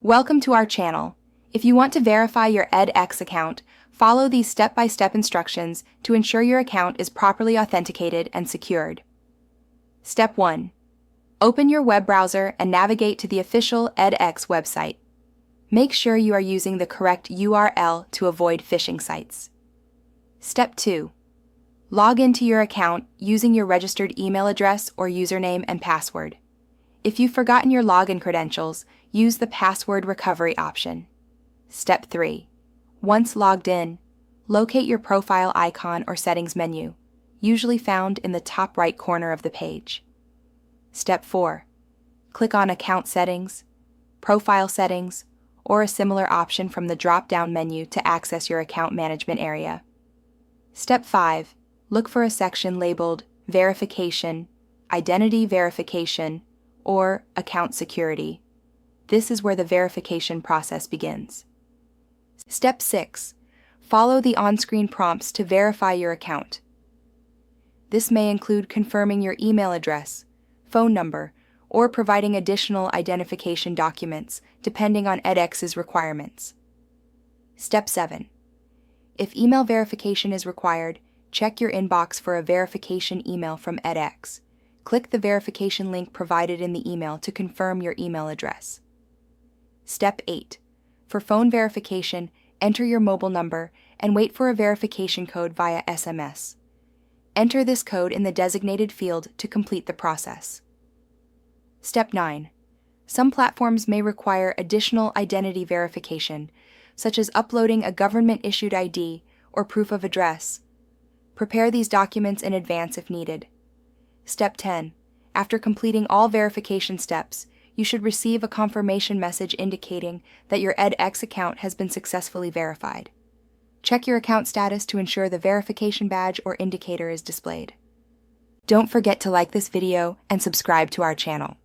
Welcome to our channel. If you want to verify your EdX account, follow these step-by-step instructions to ensure your account is properly authenticated and secured. Step 1. Open your web browser and navigate to the official EdX website. Make sure you are using the correct URL to avoid phishing sites. Step 2. Log into your account using your registered email address or username and password. If you've forgotten your login credentials, use the password recovery option. Step 3. Once logged in, locate your profile icon or settings menu, usually found in the top right corner of the page. Step 4. Click on Account Settings, Profile Settings, or a similar option from the drop-down menu to access your account management area. Step 5. Look for a section labeled Verification, Identity Verification, or Account Security. This is where the verification process begins. Step 6. Follow the on-screen prompts to verify your account. This may include confirming your email address, phone number, or providing additional identification documents, depending on EdX's requirements. Step 7. If email verification is required, check your inbox for a verification email from EdX. Click the verification link provided in the email to confirm your email address. Step 8. For phone verification, enter your mobile number and wait for a verification code via SMS. Enter this code in the designated field to complete the process. Step 9. Some platforms may require additional identity verification, such as uploading a government-issued ID or proof of address. Prepare these documents in advance if needed. Step 10. After completing all verification steps, you should receive a confirmation message indicating that your EdX account has been successfully verified. Check your account status to ensure the verification badge or indicator is displayed. Don't forget to like this video and subscribe to our channel.